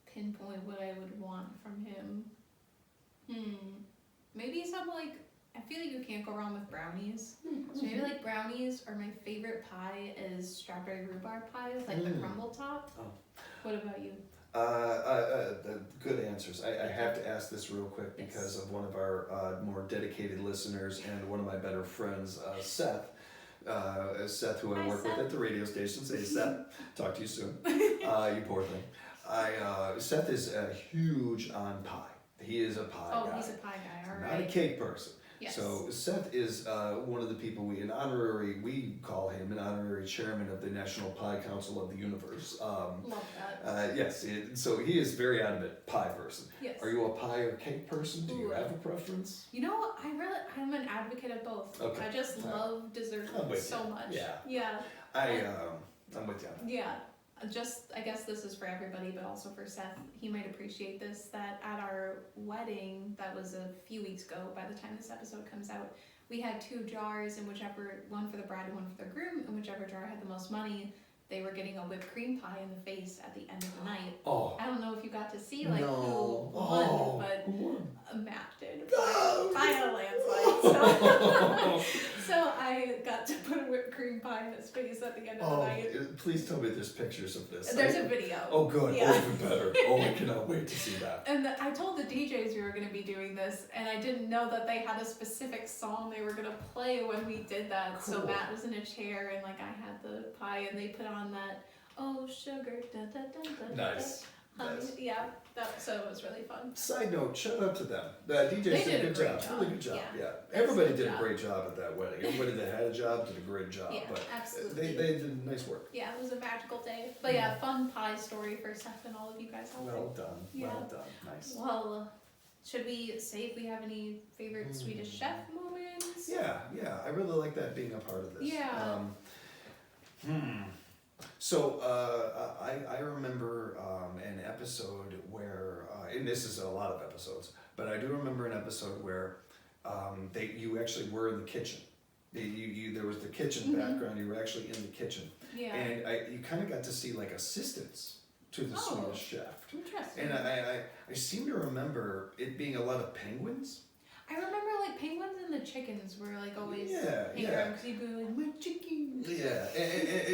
[SPEAKER 1] pinpoint what I would want from him. Maybe some like, I feel like you can't go wrong with brownies. So maybe like brownies, or my favorite pie is strawberry rhubarb pie with like the crumble top.
[SPEAKER 2] Oh.
[SPEAKER 1] What about you?
[SPEAKER 2] Good answers. I have to ask this real quick because of one of our more dedicated listeners and one of my better friends, Seth. Seth, who I work with at the radio station. Say, Seth, talk to you soon. You poor thing. Seth is huge on pie. He is a pie guy.
[SPEAKER 1] Oh, he's a pie guy, all right.
[SPEAKER 2] Not a cake person.
[SPEAKER 1] Yes.
[SPEAKER 2] So Seth is one of the people we call him an honorary chairman of the National Pie Council of the Universe.
[SPEAKER 1] Love that.
[SPEAKER 2] Yes, so he is very adamant pie person.
[SPEAKER 1] Yes.
[SPEAKER 2] Are you a pie or cake person? Do you have a preference?
[SPEAKER 1] I'm an advocate of both.
[SPEAKER 2] Okay.
[SPEAKER 1] I just love dessert so much.
[SPEAKER 2] Yeah.
[SPEAKER 1] Yeah.
[SPEAKER 2] I'm with you.
[SPEAKER 1] Yeah. I guess this is for everybody, but also for Seth. He might appreciate this, that at our wedding, that was a few weeks ago, by the time this episode comes out, we had 2 jars, and one for the bride and one for the groom, and whichever jar had the most money, they were getting a whipped cream pie in the face at the end of the night.
[SPEAKER 2] Oh.
[SPEAKER 1] I don't know if you got to see who won, but Matt did by a landslide. So I got to put a whipped cream pie in his face at the end of the night.
[SPEAKER 2] Please tell me there's pictures of this.
[SPEAKER 1] There's a video.
[SPEAKER 2] Oh, good.
[SPEAKER 1] Yeah.
[SPEAKER 2] Oh, even better. Oh, I cannot wait to see that.
[SPEAKER 1] And I told the DJs we were going to be doing this, and I didn't know that they had a specific song they were going to play when we did that.
[SPEAKER 2] Cool.
[SPEAKER 1] So Matt was in a chair, and like I had the pie, and they put on that, oh, sugar, da da da da.
[SPEAKER 2] Nice. Nice.
[SPEAKER 1] Yeah, so it was really fun.
[SPEAKER 2] Side note, shout out to them. The DJs did a good job. Really good job. Yeah. Everybody did a great job at that wedding. Everybody that had a job did a great job.
[SPEAKER 1] Yeah,
[SPEAKER 2] but
[SPEAKER 1] absolutely.
[SPEAKER 2] They did nice work.
[SPEAKER 1] Yeah, it was a magical day. But yeah, fun pie story for Seth and all of you guys out there.
[SPEAKER 2] Well done.
[SPEAKER 1] Yeah.
[SPEAKER 2] Well done. Nice.
[SPEAKER 1] Well, should we say if we have any favorite Swedish chef moments?
[SPEAKER 2] Yeah. I really like that being a part of this.
[SPEAKER 1] Yeah.
[SPEAKER 2] So I remember an episode where, and this is a lot of episodes, but I do remember an episode where you actually were in the kitchen. There was the kitchen background. You were actually in the kitchen, and you kind of got to see like assistants to the Swedish chef.
[SPEAKER 1] Interesting.
[SPEAKER 2] And I seem to remember it being a lot of penguins.
[SPEAKER 1] I remember like penguins and the chickens were like always
[SPEAKER 2] hanging
[SPEAKER 1] around because you'd be like, my chicken.
[SPEAKER 2] Yeah,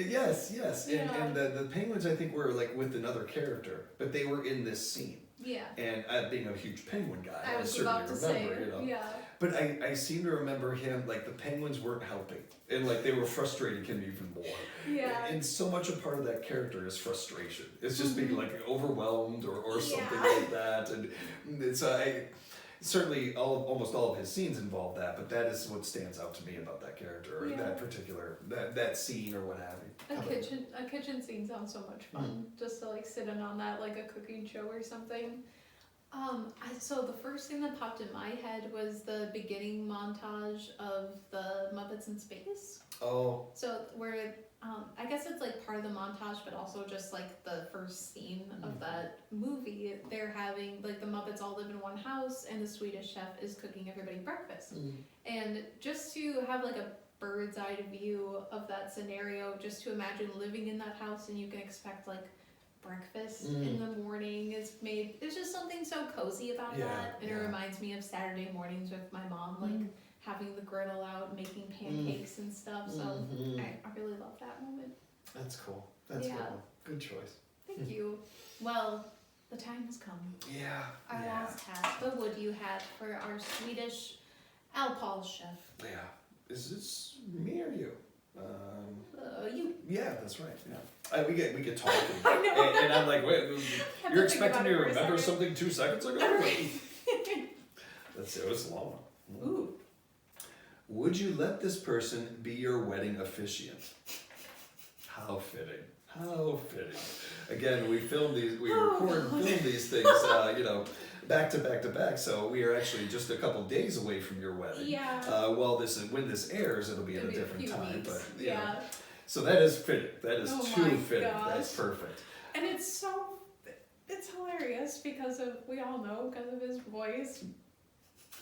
[SPEAKER 2] yes. And the penguins I think were like with another character, but they were in this scene.
[SPEAKER 1] Yeah.
[SPEAKER 2] And being a huge penguin guy,
[SPEAKER 1] I was
[SPEAKER 2] certainly
[SPEAKER 1] about to
[SPEAKER 2] remember,
[SPEAKER 1] say,
[SPEAKER 2] you know.
[SPEAKER 1] yeah.
[SPEAKER 2] But I seem to remember him, like, the penguins weren't helping. And, like, they were frustrating him even more.
[SPEAKER 1] Yeah.
[SPEAKER 2] And so much a part of that character is frustration. It's just being, like, overwhelmed or something
[SPEAKER 1] Yeah.
[SPEAKER 2] like that. And it's, certainly almost all of his scenes involve that, but that is what stands out to me about that character, or
[SPEAKER 1] Yeah.
[SPEAKER 2] that particular, that scene or what have you.
[SPEAKER 1] A kitchen scene sounds so much fun. Just to like sit in on that, like a cooking show or something. So the first thing that popped in my head was the beginning montage of the Muppets in Space.
[SPEAKER 2] Oh.
[SPEAKER 1] So where I guess it's like part of the montage, but also just like the first scene of that movie. They're having like the Muppets all live in one house, and the Swedish chef is cooking everybody breakfast. And just to have like a bird's eye view of that scenario, just to imagine living in that house and you can expect like breakfast in the morning is made. There's just something so cozy about that, and it reminds me of Saturday mornings with my mom, like having the griddle out, making pancakes and stuff. So I really love that moment.
[SPEAKER 2] That's cool. That's cool. Good choice.
[SPEAKER 1] Thank you. Well, the time has come.
[SPEAKER 2] Yeah.
[SPEAKER 1] Our last task. What would you have for our Swedish Alpal chef?
[SPEAKER 2] Yeah. Is this me or you?
[SPEAKER 1] You.
[SPEAKER 2] Yeah, that's right. Yeah. We get talking.
[SPEAKER 1] I know.
[SPEAKER 2] And I'm like, wait, you're expecting me to remember
[SPEAKER 1] second.
[SPEAKER 2] something 2 seconds ago? Let's see, it was long.
[SPEAKER 1] Ooh.
[SPEAKER 2] Would you let this person be your wedding officiant? How fitting. How fitting. Again, we record and film these things, back to back to back. So we are actually just a couple days away from your wedding.
[SPEAKER 1] Yeah.
[SPEAKER 2] When this airs, it'll be at a different time.
[SPEAKER 1] Weeks.
[SPEAKER 2] But you know. So that is fitting. That is too fitting.
[SPEAKER 1] Gosh.
[SPEAKER 2] That's perfect.
[SPEAKER 1] And it's hilarious because we all know because of his voice.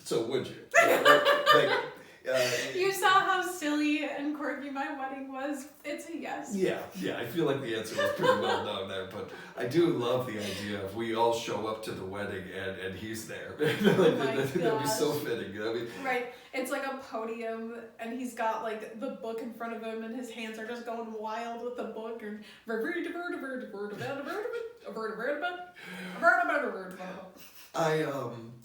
[SPEAKER 2] So would you?
[SPEAKER 1] You saw how silly and quirky my wedding was. It's a yes.
[SPEAKER 2] Yeah. I feel like the answer was pretty well known there, but I do love the idea of we all show up to the wedding and he's there. That'd be so fitting. You know?
[SPEAKER 1] Right. It's like a podium, and he's got like the book in front of him, and his hands are just going wild with the book. And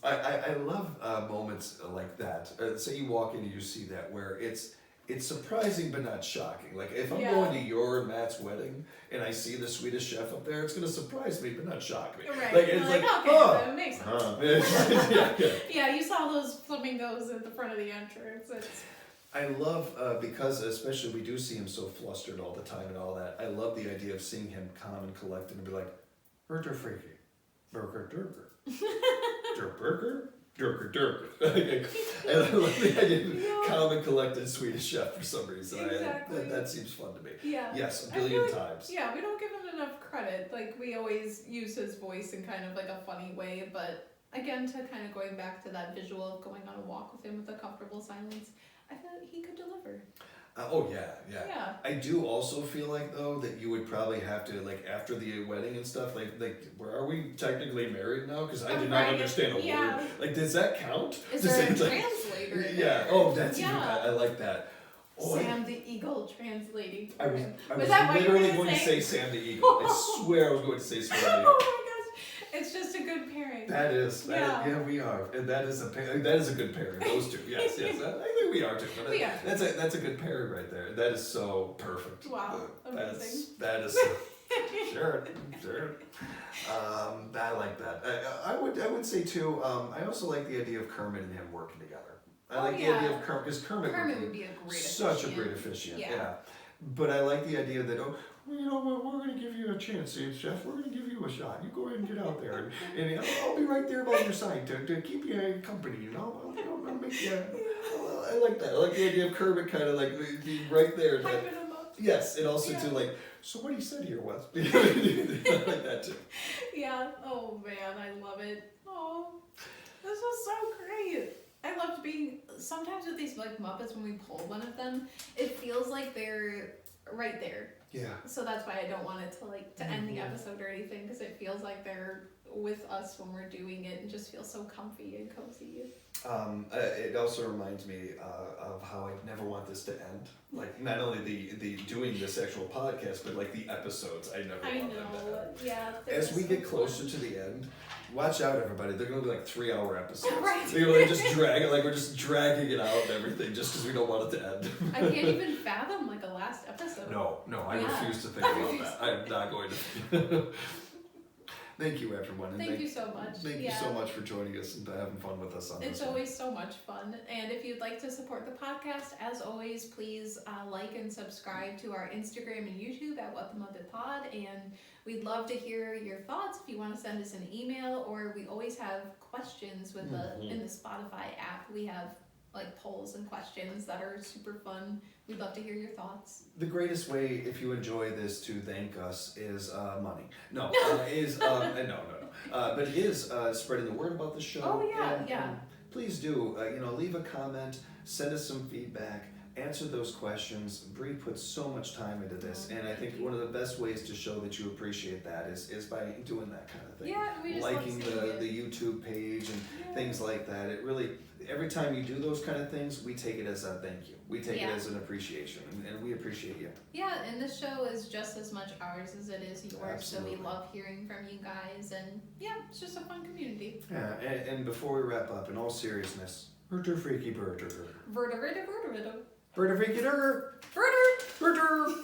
[SPEAKER 2] I love moments like that. Say you walk in and you see that where it's surprising but not shocking. Like if I'm going to your and Matt's wedding and I see the Swedish chef up there, it's gonna surprise me but not shock me.
[SPEAKER 1] Right.
[SPEAKER 2] Like it's
[SPEAKER 1] okay, that makes sense. Yeah, you saw those flamingos at the front of the entrance.
[SPEAKER 2] I love, because especially we do see him so flustered all the time and all that, I love the idea of seeing him calm and collected and be like, Burger freaky, burger durger. Durger? Durger. And I love the idea of calm and collected Swedish chef for some reason.
[SPEAKER 1] Exactly.
[SPEAKER 2] That seems fun to me.
[SPEAKER 1] Yeah.
[SPEAKER 2] Yes, a billion times.
[SPEAKER 1] Yeah, we don't give him enough credit. Like, we always use his voice in kind of like a funny way, but again, to kind of going back to that visual of going on a walk with him with a comfortable silence, I feel like he could deliver.
[SPEAKER 2] Yeah. I do also feel like though that you would probably have to like after the wedding and stuff like where are we technically married now? Because I did not understand a word. Like, does that count?
[SPEAKER 1] Is there a translator?
[SPEAKER 2] Yeah. Oh, that's even, I like that. Oh,
[SPEAKER 1] Sam the Eagle translating.
[SPEAKER 2] I was
[SPEAKER 1] that
[SPEAKER 2] literally going to say Sam the Eagle. I swear I was going to say Sam the Eagle.
[SPEAKER 1] Oh my gosh, it's just a good pairing.
[SPEAKER 2] That is, we are, and that is a good pairing. Those two, yes. I think we are too. But
[SPEAKER 1] we are.
[SPEAKER 2] That's a good pairing right there. That is so perfect.
[SPEAKER 1] Wow, amazing.
[SPEAKER 2] That is sure. I like that. I would say too. I also like the idea of Kermit and him working together. I like the idea of Kermit because Kermit would be a great such a great officiant. Yeah. But I like the idea that you know what, we're going to give you a chance, chef. We're going to give you a shot. You go ahead and get out there, and I'll be right there by your side to keep you company. You know, I'll make you. I like that. I like the idea of Kermit kind of like being right there.
[SPEAKER 1] Hyping him up.
[SPEAKER 2] Yes, and also to like. So what he said here was. I like that too.
[SPEAKER 1] Yeah. Oh man, I love it. Oh, this was so great. I loved being sometimes with these like Muppets when we pull one of them, it feels like they're right there.
[SPEAKER 2] Yeah.
[SPEAKER 1] So that's why I don't want it to end the episode or anything, because it feels like they're with us when we're doing it and just feels so comfy and cozy.
[SPEAKER 2] It also reminds me of how I never want this to end. Like, not only the doing this actual podcast, but like the episodes, I never want them to end.
[SPEAKER 1] Yeah.
[SPEAKER 2] As we get closer to the end, watch out, everybody. They're going to be like 3-hour episodes.
[SPEAKER 1] Right.
[SPEAKER 2] They just drag it, like we're just dragging it out and everything just because we don't want it to end.
[SPEAKER 1] I can't even fathom like a last episode.
[SPEAKER 2] No, I
[SPEAKER 1] Yeah.
[SPEAKER 2] refuse to think about that. I'm not going to. Thank you, everyone. And
[SPEAKER 1] Thank you so much.
[SPEAKER 2] Thank you so much for joining us and having fun with us on this.
[SPEAKER 1] It's always so much fun. And if you'd like to support the podcast, as always, please like and subscribe to our Instagram and YouTube at What the Muppet Pod. And we'd love to hear your thoughts if you want to send us an email, or we always have questions with in the Spotify app. We have like polls and questions that are super fun. We'd love to hear your thoughts.
[SPEAKER 2] The greatest way, if you enjoy this, to thank us is money. No, but it is spreading the word about the show.
[SPEAKER 1] Oh, yeah,
[SPEAKER 2] and please do, leave a comment, send us some feedback, answer those questions. Bree puts so much time into this, and I think one of the best ways to show that you appreciate that is by doing that kind of thing.
[SPEAKER 1] Yeah, we just
[SPEAKER 2] liking
[SPEAKER 1] love
[SPEAKER 2] the YouTube page and things like that. It really, every time you do those kind of things, we take it as a thank you. We take it as an appreciation, and we appreciate you.
[SPEAKER 1] Yeah, and this show is just as much ours as it is yours.
[SPEAKER 2] Absolutely.
[SPEAKER 1] So we love hearing from you guys, and it's just a fun community.
[SPEAKER 2] Yeah, and before we wrap up, in all seriousness, Herter freaky birder.
[SPEAKER 1] Verda, verda, verda, verda.
[SPEAKER 2] Birder freaky birder.
[SPEAKER 1] Verda.
[SPEAKER 2] Birder.